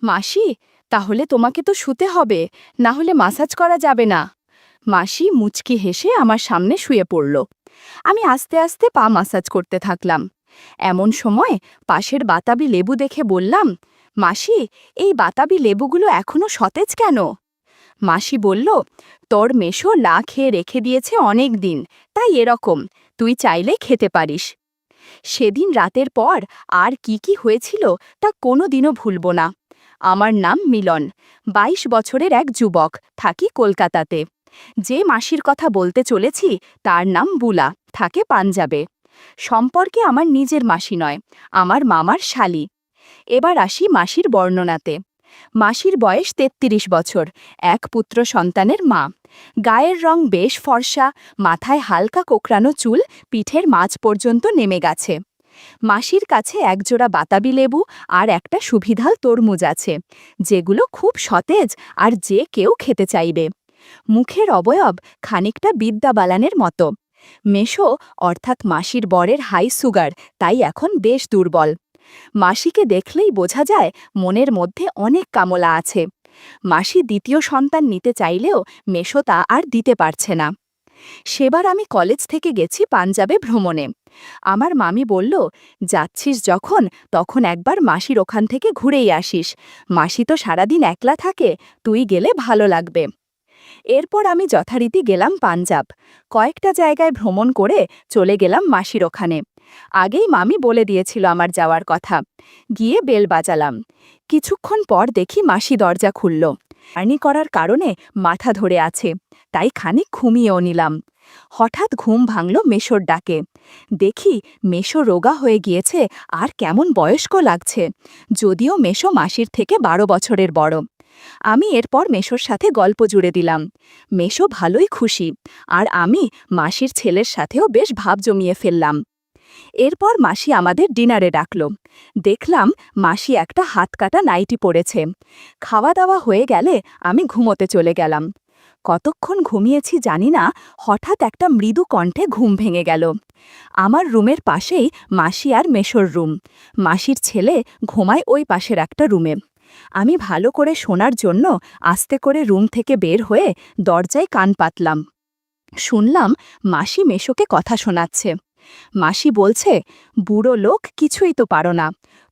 মাসি, তাহলে তোমাকে তো শুতে হবে, না হলে মাসাজ করা যাবে না। মাসি মুচকি হেসে আমার সামনে শুয়ে পড়ল। আমি আস্তে আস্তে পা মাসাজ করতে থাকলাম। এমন সময় পাশের বাতাবি লেবু দেখে বললাম, মাসি, এই বাতাবি লেবুগুলো এখনো সতেজ কেন? মাসি বলল, তোর মেশো লা খেয়ে রেখে দিয়েছে অনেক দিন, তাই এরকম, তুই চাইলে খেতে পারিস। সেদিন রাতের পর আর কি কি হয়েছিল তা কোনো দিনও ভুলব না। আমার নাম মিলন, ২২ বছরের এক যুবক, থাকি কলকাতাতে। যে মাসির কথা বলতে চলেছি তার নাম বুলা, থাকে পাঞ্জাবে। সম্পর্কে আমার নিজের মাসি নয়, আমার মামার শালি। এবার আসি মাসির বর্ণনাতে। মাসির বয়স ৩৩ বছর, এক পুত্র সন্তানের মা। গায়ের রং বেশ ফর্সা, মাথায় হালকা কোকড়ানো চুল পিঠের মাঝ পর্যন্ত নেমে গেছে। মাসির কাছে একজোড়া বাতাবি লেবু আর একটা সুবিধাল তরমুজ আছে, যেগুলো খুব সতেজ আর যে কেউ খেতে চাইবে। মুখের অবয়ব খানিকটা বিদ্যা বালানের মতো। মেশো অর্থাৎ মাসির বরের হাই সুগার, তাই এখন বেশ দুর্বল। মাসিকে দেখলেই বোঝা যায় মনের মধ্যে অনেক কামলা আছে। মাসি দ্বিতীয় সন্তান নিতে চাইলেও মেশো তা আর দিতে পারছে না। সেবার আমি কলেজ থেকে গেছি পাঞ্জাবে ভ্রমণে। আমার মামি বলল, যাচ্ছিস যখন তখন একবার মাসির ওখান থেকে ঘুরেই আসিস, মাসি তো সারাদিন একলা থাকে, তুই গেলে ভালো লাগবে। এরপর আমি যথারীতি গেলাম পাঞ্জাব। কয়েকটা জায়গায় ভ্রমণ করে চলে গেলাম মাসির ওখানে। আগেই মামি বলে দিয়েছিল আমার যাওয়ার কথা। গিয়ে বেল বাজালাম। কিছুক্ষণ পর দেখি মাসি দরজা খুলল। জার্নি করার কারণে মাথা ধরে আছে, তাই খানিক ঘুমিয়েও নিলাম। হঠাৎ ঘুম ভাঙল মেশোর ডাকে। দেখি মেশো রোগা হয়ে গিয়েছে আর কেমন বয়স্ক লাগছে, যদিও মেশো মাসির থেকে ১২ বছরের বড়। আমি এরপর মেশোর সাথে গল্প জুড়ে দিলাম। মেশো ভালোই খুশি, আর আমি মাসির ছেলের সাথেও বেশ ভাব জমিয়ে ফেললাম। এরপর মাসি আমাদের ডিনারে ডাকল। দেখলাম মাসি একটা হাতকাটা নাইটি পরেছে। খাওয়া দাওয়া হয়ে গেলে আমি ঘুমোতে চলে গেলাম। কতক্ষণ ঘুমিয়েছি জানি না, হঠাৎ একটা মৃদু কণ্ঠে ঘুম ভেঙে গেল। আমার রুমের পাশেই মাসি আর মেশোর রুম। মাসির ছেলে ঘুমায় ওই পাশের একটা রুমে। আমি ভালো করে শোনার জন্য আস্তে করে রুম থেকে বের হয়ে দরজায় কান পাতলাম। শুনলাম মাসি মেশোকে কথা শোনাচ্ছে। মাসি বলছে, বুড়ো লোক, কিছুই তো পারো না,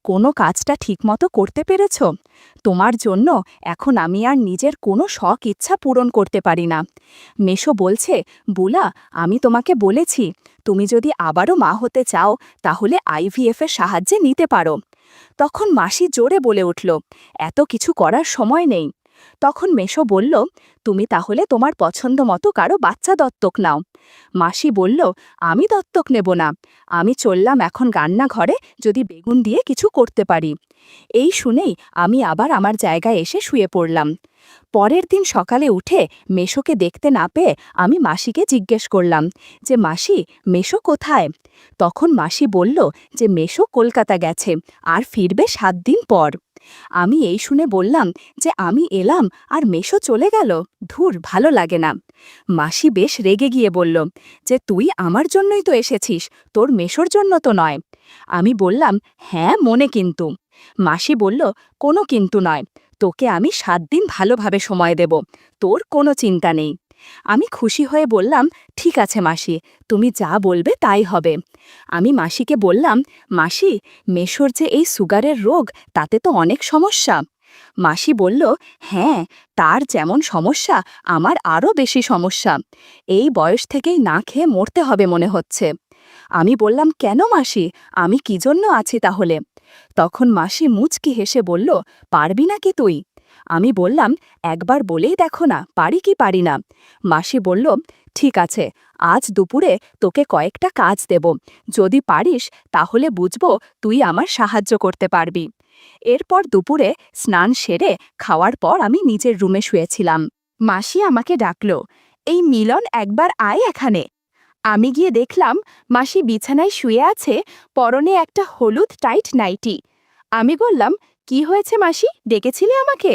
কোনো কাজটা ঠিকমতো করতে পেরেছ? তোমার জন্য এখন আমি আর নিজের কোনো শখ ইচ্ছা পূরণ করতে পারি না। মেশো বলছে, বুলা, আমি তোমাকে বলেছি, তুমি যদি আবারও মা হতে চাও তাহলে IVF এর সাহায্যে নিতে পারো। তখন মাসি জোরে বলে উঠল, এত কিছু করার সময় নেই। তখন মেশো বলল, তুমি তাহলে তোমার পছন্দ মতো কারো বাচ্চা দত্তক নাও। মাসি বলল, আমি দত্তক নেব না, আমি চললাম এখন রান্নাঘরে, যদি বেগুন দিয়ে কিছু করতে পারি। এই শুনেই আমি আবার আমার জায়গায় এসে শুয়ে পড়লাম। পরের দিন সকালে উঠে মেশোকে দেখতে না পেয়ে আমি মাসিকে জিজ্ঞেস করলাম যে, মাসি, মেশো কোথায়? তখন মাসি বলল যে মেশো কলকাতা গেছে আর ফিরবে ৭ দিন পর। আমি এই শুনে বললাম যে আমি এলাম আর মেশো চলে গেল, ধুর, ভালো লাগে না। মাসি বেশ রেগে গিয়ে বলল যে, তুই আমার জন্যই তো এসেছিস, তোর মেশোর জন্য তো নয়। আমি বললাম, হ্যাঁ মনে কিন্তু। মাসি বলল, কোনো কিন্তু নয়, তোকে আমি ৭ দিন ভালোভাবে সময় দেব, তোর কোনো চিন্তা নেই। আমি খুশি হয়ে বললাম, ঠিক আছে মাসি, তুমি যা বলবে তাই হবে। আমি মাসিকে বললাম, মাসি, মেশোর যে এই সুগারের রোগ, তাতে তো অনেক সমস্যা। মাসি বলল, হ্যাঁ, তার যেমন সমস্যা আমার আরও বেশি সমস্যা, এই বয়স থেকেই না খেয়ে মরতে হবে মনে হচ্ছে। আমি বললাম, কেন মাসি, আমি কি জন্য আছি তাহলে? তখন মাসি মুচকি হেসে বলল, পারবি না কি তুই? আমি বললাম, একবার বলেই দেখো না, পারি কি পারি না। মাসি বলল, ঠিক আছে, আজ দুপুরে তোকে কয়েকটা কাজ দেব, যদি পারিস তাহলে বুঝবো তুই আমার সাহায্য করতে পারবি। এরপর দুপুরে স্নান সেরে খাওয়ার পর আমি নিজের রুমে শুয়েছিলাম। মাসি আমাকে ডাকল, এই মিলন, একবার আয় এখানে। আমি গিয়ে দেখলাম মাসি বিছানায় শুয়ে আছে, পরনে একটা হলুদ টাইট নাইটি। আমি বললাম, কি হয়েছে মাসি, ডেকেছিলে আমাকে?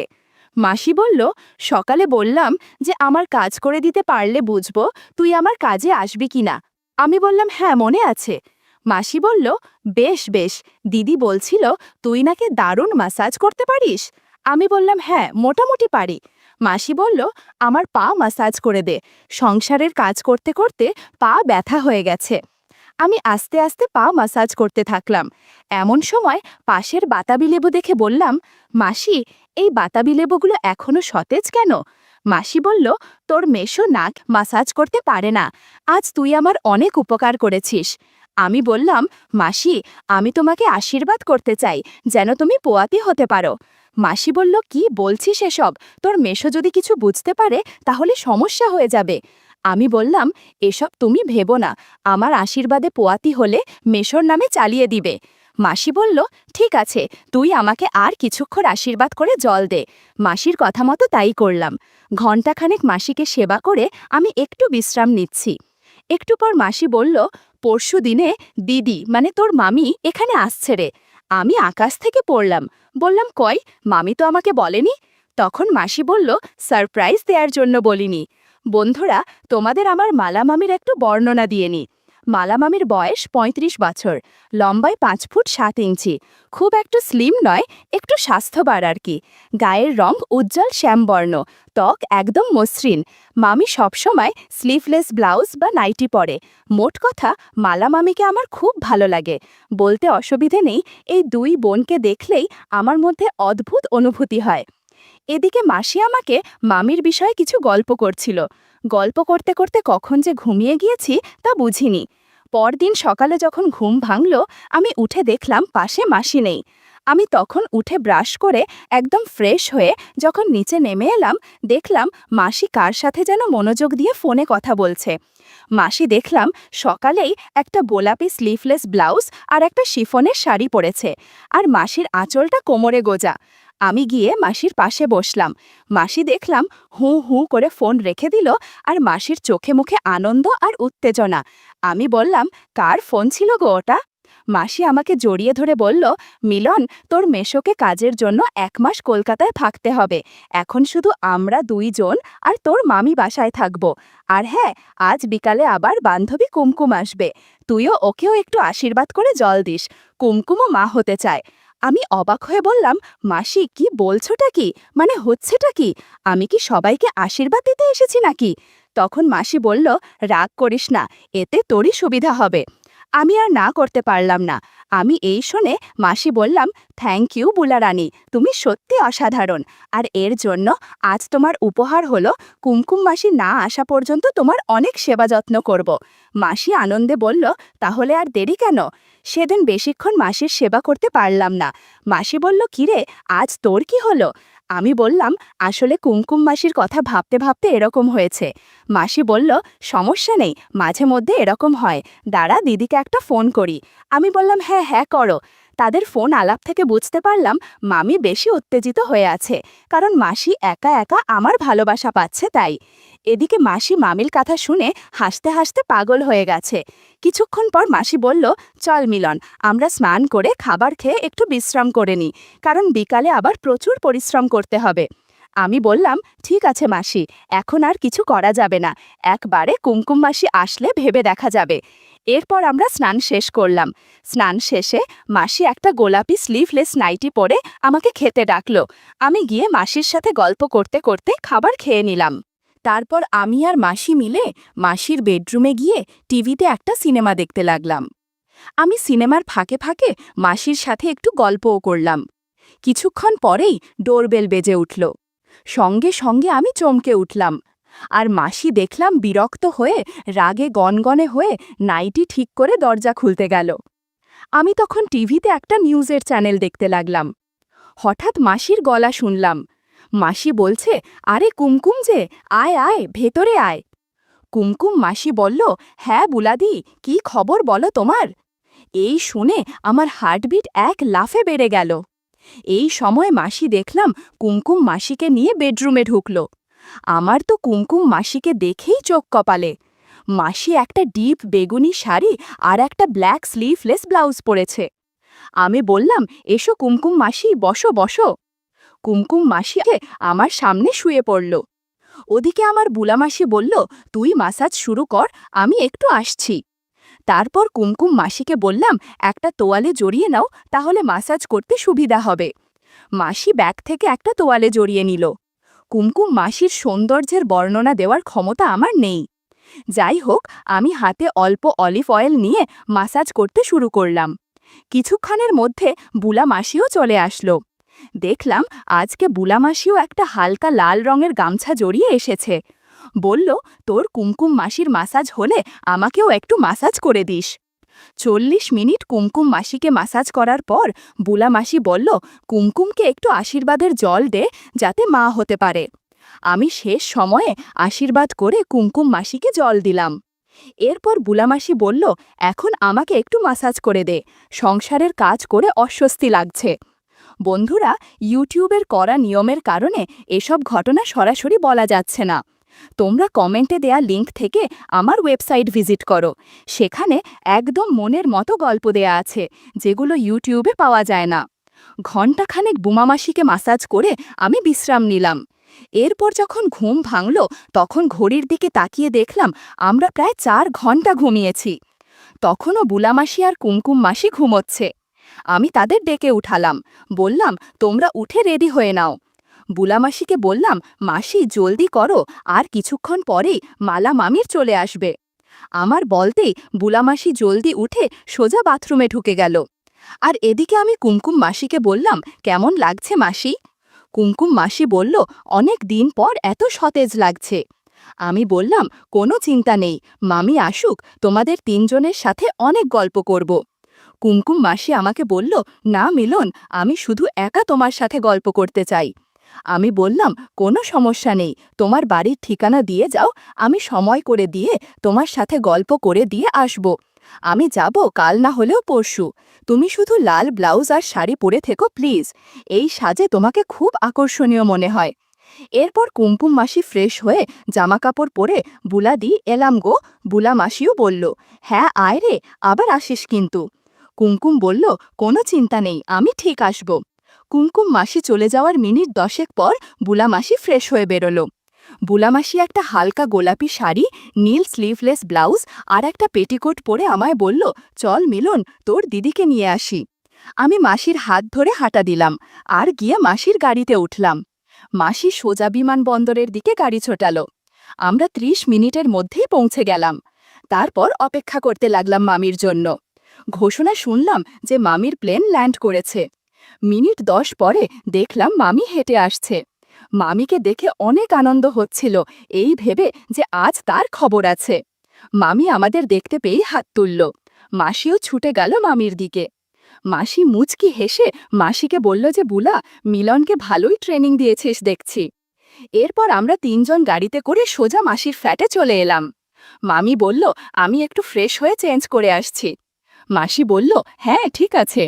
মাসি বলল, সকালে বললাম যে আমার কাজ করে দিতে পারলে বুঝবো তুই আমার কাজে আসবি কিনা। আমি বললাম, হ্যাঁ মনে আছে। মাসি বলল, বেশ বেশ, দিদি বলছিল তুই নাকি দারুণ ম্যাসাজ করতে পারিস। আমি বললাম, হ্যাঁ, মোটামুটি পারি। মাসি বলল, আমার পা মাসাজ করে দে। সংসারের কাজ করতে করতে পা ব্যথা হয়ে গেছে। আমি আস্তে আস্তে পা মাসাজ করতে থাকলাম। এমন সময় পাশের বাতাবি লেবু দেখে বললাম, মাসি, এই বাতাবি লেবুগুলো এখনো সতেজ কেন? মাসি বলল, তোর মেশো নাক মাসাজ করতে পারে না। আজ তুই আমার অনেক উপকার করেছিস। আমি বললাম, মাসি, আমি তোমাকে আশীর্বাদ করতে চাই যেন তুমি পোয়াতি হতে পারো। মাসি বলল, কি বলছিস এসব? তোর মেশো যদি কিছু বুঝতে পারে তাহলে সমস্যা হয়ে যাবে। আমি বললাম, এসব তুমি ভেবো না, আমার আশীর্বাদে পোয়াতি হলে মেশোর নামে চালিয়ে দিবে। মাসি বলল, ঠিক আছে, তুই আমাকে আর কিছুক্ষণ আশীর্বাদ করে জল দে। মাসির কথা মতো তাই করলাম। ঘণ্টাখানেক মাসিকে সেবা করে আমি একটু বিশ্রাম নিচ্ছি। একটু পর মাসি বলল, পরশু দিনে দিদি মানে তোর মামি এখানে আসছে রে। আমি আকাশ থেকে পড়লাম। বললাম, কই, মামি তো আমাকে বলেনি। তখন মাসি বলল, সারপ্রাইজ দেওয়ার জন্য বলিনি। বন্ধুরা, তোমাদের আমার মালা মামির একটু বর্ণনা দিয়ে নি। মালা মামির বয়স ৩৫ বছর, লম্বায় ৫ ফুট ৭ ইঞ্চি, খুব একটু স্লিম নয়, একটু স্বাস্থ্যবার আর কি। গায়ের রং উজ্জ্বল শ্যামবর্ণ, ত্বক একদম মসৃণ। মামি সবসময় স্লিভলেস ব্লাউজ বা নাইটি পরে। মোট কথা, মালা মামিকে আমার খুব ভালো লাগে। বলতে অসুবিধে নেই, এই দুই বোনকে দেখলেই আমার মধ্যে অদ্ভুত অনুভূতি হয়। এদিকে মাসি আমাকে মামির বিষয়ে কিছু গল্প করছিল। গল্প করতে করতে কখন যে ঘুমিয়ে গিয়েছি তা বুঝিনি। পরদিন সকালে যখন ঘুম ভাঙল, আমি উঠে দেখলাম পাশে মাসি নেই। আমি তখন উঠে ব্রাশ করে একদম ফ্রেশ হয়ে যখন নিচে নেমে এলাম, দেখলাম মাসি কার সাথে যেন মনোযোগ দিয়ে ফোনে কথা বলছে। মাসি দেখলাম সকালেই একটা গোলাপি স্লিভলেস ব্লাউজ আর একটা শিফনের শাড়ি পরেছে, আর মাসির আঁচলটা কোমরে গোজা। আমি গিয়ে মাসির পাশে বসলাম। মাসি দেখলাম হু হু করে ফোন রেখে দিল, আর মাসির চোখে মুখে আনন্দ আর উত্তেজনা। আমি বললাম, কার ফোন ছিল গো ওটা? মাসি আমাকে জড়িয়ে ধরে বলল, মিলন, তোর মেশোকে কাজের জন্য ১ মাস কলকাতায় থাকতে হবে। এখন শুধু আমরা দুইজন আর তোর মামি বাসায় থাকব। আর হ্যাঁ, আজ বিকালে আবার বান্ধবী কুমকুম আসবে। তুইও ওকেও একটু আশীর্বাদ করে জল দিস। কুমকুমও মা হতে চায়। আমি অবাক হয়ে বললাম, মাসি, কি বলছোটা কি? মানে হচ্ছেটা কি? আমি কি সবাইকে আশীর্বাদ দিতে এসেছি নাকি? তখন মাসি বলল, রাগ করিস না, এতে তোরই সুবিধা হবে। আমি আর না করতে পারলাম না। আমি এই শুনে মাসি বললাম, থ্যাংক ইউ বুলা রানী, তুমি সত্যি অসাধারণ। আর এর জন্য আজ তোমার উপহার হলো কুমকুম মাসি না আসা পর্যন্ত তোমার অনেক সেবা যত্ন করব। মাসি আনন্দে বলল, তাহলে আর দেরি কেন? সেদিন বেশিক্ষণ মাসির সেবা করতে পারলাম না। মাসি বলল, কিরে, আজ তোর কি হলো? আমি বললাম, আসলে কুমকুম মাসির কথা ভাবতে ভাবতে এরকম হয়েছে। মাসি বলল, সমস্যা নেই, মাঝে মধ্যে এরকম হয়, দাঁড়া দিদিকে একটা ফোন করি। আমি বললাম, হ্যাঁ হ্যাঁ করো। তাদের ফোন আলাপ থেকে বুঝতে পারলাম মামি বেশি উত্তেজিত হয়ে আছে, কারণ মাসি একা একা আমার ভালোবাসা পাচ্ছে তাই। এদিকে মাসি মামির কথা শুনে হাসতে হাসতে পাগল হয়ে গেছে। কিছুক্ষণ পর মাসি বলল, চল মিলন, আমরা স্নান করে খাবার খেয়ে একটু বিশ্রাম করে নিই, কারণ বিকালে আবার প্রচুর পরিশ্রম করতে হবে। আমি বললাম, ঠিক আছে মাসি, এখন আর কিছু করা যাবে না, একবারে কুমকুম মাসি আসলে ভেবে দেখা যাবে। এরপর আমরা স্নান শেষ করলাম। স্নান শেষে মাসি একটা গোলাপি স্লিভলেস নাইটি পরে আমাকে খেতে ডাকলো। আমি গিয়ে মাসির সাথে গল্প করতে করতে খাবার খেয়ে নিলাম। তারপর আমি আর মাসি মিলে মাসির বেডরুমে গিয়ে টিভিতে একটা সিনেমা দেখতে লাগলাম। আমি সিনেমার ফাঁকে ফাঁকে মাসির সাথে একটু গল্পও করলাম। কিছুক্ষণ পরেই ডোরবেল বেজে উঠল। সঙ্গে সঙ্গে আমি চমকে উঠলাম, আর মাসি দেখলাম বিরক্ত হয়ে রাগে গনগনে হয়ে নাইটি ঠিক করে দরজা খুলতে গেল। আমি তখন টিভিতে একটা নিউজের চ্যানেল দেখতে লাগলাম। হঠাৎ মাসির গলা শুনলাম। মাসি বলছে, আরে কুমকুম যে, আয় আয়, ভেতরে আয়। কুমকুম মাসি বলল, হ্যাঁ বুলাদি, কি খবর বলো তোমার? এই শুনে আমার হার্টবিট এক লাফে বেড়ে গেল। এই সময় মাসি দেখলাম কুমকুম মাসিকে নিয়ে বেডরুমে ঢুকল। আমার তো কুমকুম মাসিকে দেখেই চোখ কপালে। মাসি একটা ডিপ বেগুনি শাড়ি আর একটা ব্ল্যাক স্লিভলেস ব্লাউজ পরেছে। আমি বললাম, এসো কুমকুম মাসি, বসো বসো। কুমকুম মাসি আমার সামনে শুয়ে পড়ল। ওদিকে আমার বুলামাসি বলল, তুই মাসাজ শুরু কর, আমি একটু আসছি। তারপর কুমকুম মাসিকে বললাম, একটা তোয়ালে জড়িয়ে নাও, তাহলে মাসাজ করতে সুবিধা হবে। মাসি ব্যাগ থেকে একটা তোয়ালে জড়িয়ে নিল। কুমকুম মাসির সৌন্দর্যের বর্ণনা দেওয়ার ক্ষমতা আমার নেই। যাই হোক, আমি হাতে অল্প অলিভ অয়েল নিয়ে মাসাজ করতে শুরু করলাম। কিছুক্ষণের মধ্যে বুলা মাসিও চলে আসলো। দেখলাম আজকে বুলা মাসিও একটা হালকা লাল রঙের গামছা জড়িয়ে এসেছে। বলল, তোর কুমকুম মাসির মাসাজ হলে আমাকেও একটু মাসাজ করে দিস। 40 মিনিট কুমকুম মাসিকে মাসাজ করার পর বুলা মাসি বলল, কুমকুমকে একটু আশীর্বাদের জল দে, যাতে মা হতে পারে। আমি শেষ সময়ে আশীর্বাদ করে কুমকুম মাসিকে জল দিলাম। এরপর বুলা মাসি বলল, এখন আমাকে একটু মাসাজ করে দে, সংসারের কাজ করে অস্বস্তি লাগছে। বন্ধুরা, ইউটিউবের করা নিয়মের কারণে এসব ঘটনা সরাসরি বলা যাচ্ছে না। তোমরা কমেন্টে দেয়া লিংক থেকে আমার ওয়েবসাইট ভিজিট করো। সেখানে একদম মনের মতো গল্প দেয়া আছে, যেগুলো ইউটিউবে পাওয়া যায় না। ঘণ্টাখানেক বুমামাসিকে মাসাজ করে আমি বিশ্রাম নিলাম। এরপর যখন ঘুম ভাঙল, তখন ঘড়ির দিকে তাকিয়ে দেখলাম আমরা প্রায় 4 ঘন্টা ঘুমিয়েছি। তখনও বুলামাসি আর কুমকুম মাসি ঘুমোচ্ছে। আমি তাদের ডেকে উঠালাম, বললাম, তোমরা উঠে রেডি হয়ে নাও। বুলামাসিকে বললাম, মাসি জলদি করো, আর কিছুক্ষণ পরেই মালা মামির চলে আসবে। আমার বলতেই বুলামাসি জলদি উঠে সোজা বাথরুমে ঢুকে গেল। আর এদিকে আমি কুমকুম মাসিকে বললাম, কেমন লাগছে মাসি? কুমকুম মাসি বলল, অনেক দিন পর এত সতেজ লাগছে। আমি বললাম, কোনো চিন্তা নেই, মামি আসুক, তোমাদের 3 জনের সাথে অনেক গল্প করব। কুমকুম মাসি আমাকে বলল, না মিলন, আমি শুধু একা তোমার সাথে গল্প করতে চাই। আমি বললাম, কোনো সমস্যা নেই, তোমার বাড়ির ঠিকানা দিয়ে যাও, আমি সময় করে দিয়ে তোমার সাথে গল্প করে দিয়ে আসব। আমি যাব কাল না হলেও পরশু। তুমি শুধু লাল ব্লাউজ আর শাড়ি পরে থেকো প্লিজ, এই সাজে তোমাকে খুব আকর্ষণীয় মনে হয়। এরপর কুমকুম মাসি ফ্রেশ হয়ে জামাকাপড় পরে, বুলা দি এলাম গো। বুলা মাসিও বলল, হ্যাঁ আয় রে, আবার আসিস কিন্তু। কুমকুম বলল, কোনো চিন্তা নেই, আমি ঠিক আসব। কুমকুম মাসি চলে যাওয়ার মিনিট 10 পর বুলা মাসি ফ্রেশ হয়ে বেরোলো। বুলা মাসি একটা হালকা গোলাপি শাড়ি, নীল স্লিভলেস ব্লাউজ আর একটা পেটিকোট পরে আমায় বলল, চল মিলন, তোর দিদিকে নিয়ে আসি। আমি মাসির হাত ধরে হাঁটা দিলাম আর গিয়ে মাসির গাড়িতে উঠলাম। মাসি সোজা বিমানবন্দরের দিকে গাড়ি ছোটালো। আমরা 30 মিনিটের মধ্যেই পৌঁছে গেলাম। তারপর অপেক্ষা করতে লাগলাম মামির জন্য। ঘোষণা শুনলাম যে মামির প্লেন ল্যান্ড করেছে। মিনিট 10 পরে দেখলাম মামি হেঁটে আসছে। মামিকে দেখে অনেক আনন্দ হচ্ছিল, এই ভেবে যে আজ তার খবর আছে। মামি আমাদের দেখতে পেয়েই হাত তুলল। মাসিও ছুটে গেল মামির দিকে। মাসি মুচকি হেসে মাসিকে বলল যে, বুলা, মিলনকে ভালোই ট্রেনিং দিয়েছিস দেখছি। এরপর আমরা 3 জন গাড়িতে করে সোজা মাসির ফ্ল্যাটে চলে এলাম। মামি বলল, আমি একটু ফ্রেশ হয়ে চেঞ্জ করে আসছি। মাসি বলল, হ্যাঁ ঠিক আছে।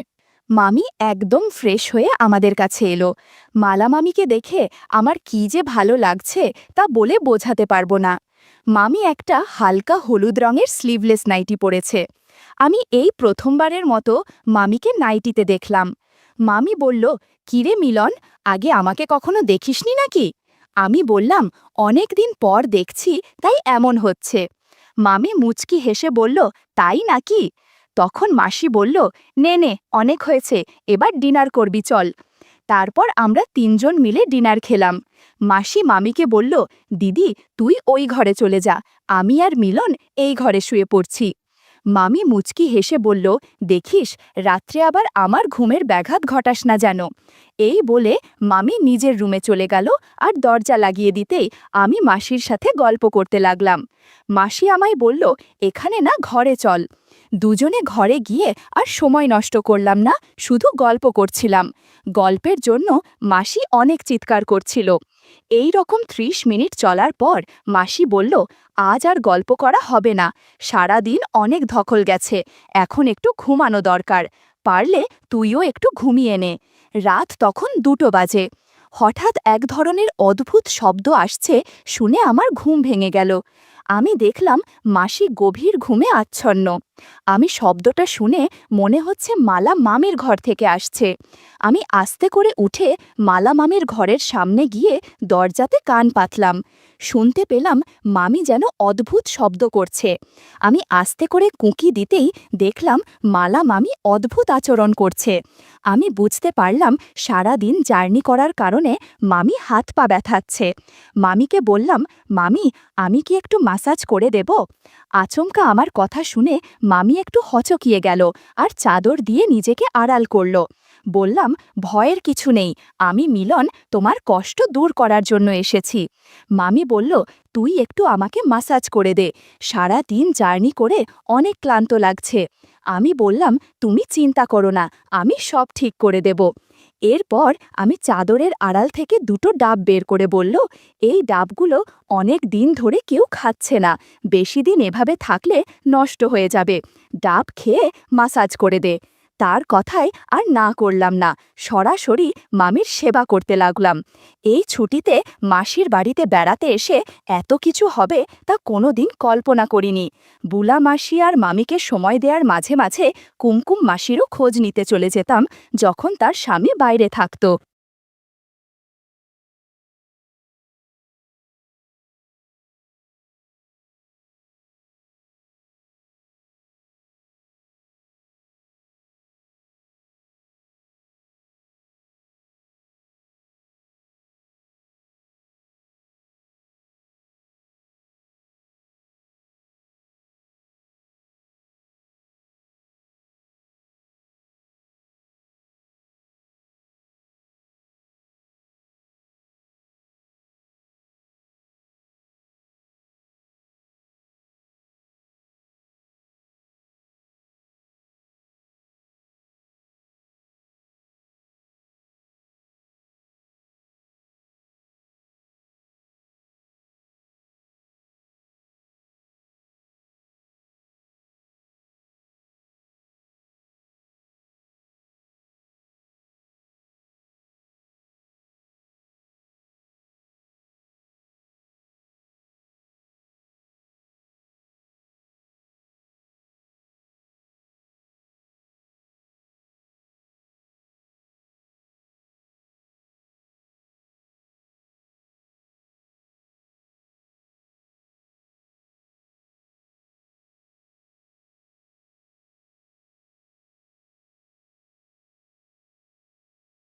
মামি একদম ফ্রেশ হয়ে আমাদের কাছে এলো। মালা মামিকে দেখে আমার কি যে ভালো লাগছে তা বলে বোঝাতে পারবো না। মামি একটা হালকা হলুদ রঙের স্লিভলেস নাইটি পরেছে। আমি এই প্রথমবারের মতো মামিকে নাইটিতে দেখলাম। মামি বলল, কিরে মিলন, আগে আমাকে কখনো দেখিসনি নাকি? আমি বললাম, অনেক দিন পর দেখছি, তাই এমন হচ্ছে। মামি মুচকি হেসে বলল, তাই নাকি? তখন মাসি বলল, নে নে, অনেক হয়েছে, এবার ডিনার করবি চল। তারপর আমরা 3 জন মিলে ডিনার খেলাম। মাসি মামিকে বলল, দিদি তুই ওই ঘরে চলে যা, আমি আর মিলন এই ঘরে শুয়ে পড়ছি। মামি মুচকি হেসে বলল, দেখিস রাত্রে আবার আমার ঘুমের ব্যাঘাত ঘটাস না যেন। এই বলে মামি নিজের রুমে চলে গেল আর দরজা লাগিয়ে দিতেই আমি মাসির সাথে গল্প করতে লাগলাম। মাসি আমায় বলল, এখানে না ঘরে চল। দুজনে ঘরে গিয়ে আর সময় নষ্ট করলাম না, শুধু গল্প করছিলাম। গল্পের জন্য মাসি অনেক চিৎকার করছিল। এই রকম 30 মিনিট চলার পর মাসি বলল, আজ আর গল্প করা হবে না, সারা দিন অনেক ধকল গেছে, এখন একটু ঘুমানো দরকার, পারলে তুইও একটু ঘুমিয়ে নে। রাত তখন 2টো বাজে। হঠাৎ এক ধরনের অদ্ভুত শব্দ আসছে শুনে আমার ঘুম ভেঙে গেল। আমি দেখলাম মাসি গভীর ঘুমে আচ্ছন্ন। আমি শব্দটা শুনে মনে হচ্ছে মালা মামির ঘর থেকে আসছে। আমি আস্তে করে উঠে মালা মামির ঘরের সামনে গিয়ে দরজাতে কান পাতলাম। শুনতে পেলাম মামি যেন অদ্ভুত শব্দ করছে। আমি আস্তে করে কুঁকি দিতেই দেখলাম মালা মামি অদ্ভুত আচরণ করছে। আমি বুঝতে পারলাম সারা দিন জার্নি করার কারণে মামি হাত পা ব্যথাচ্ছে। মামিকে বললাম, মামি, আমি কি একটু মাসাজ করে দেব? আচমকা আমার কথা শুনে মামি একটু হচকিয়ে গেল আর চাদর দিয়ে নিজেকে আড়াল করল। বললাম, ভয়ের কিছু নেই, আমি মিলন তোমার কষ্ট দূর করার জন্য এসেছি। মামি বলল, তুই একটু আমাকে মাসাজ করে দে, সারা দিন জার্নি করে অনেক ক্লান্ত লাগছে। আমি বললাম, তুমি চিন্তা করো না, আমি সব ঠিক করে দেব। এরপর আমি চাদরের আড়াল থেকে দুটো ডাব বের করে বলল, এই ডাবগুলো অনেক দিন ধরে কেউ খাচ্ছে না, বেশি দিন এভাবে থাকলে নষ্ট হয়ে যাবে, ডাব খেয়ে মাসাজ করে দে। তার কথায় আর না করলাম না, সরাসরি মামির সেবা করতে লাগলাম। এই ছুটিতে মাসির বাড়িতে বেড়াতে এসে এত কিছু হবে তা কোনোদিন কল্পনা করিনি। বুলা মাসি আর মামিকে সময় দেওয়ার মাঝে মাঝে কুমকুম মাসিরও খোঁজ নিতে চলে যেতাম যখন তার স্বামী বাইরে থাকত।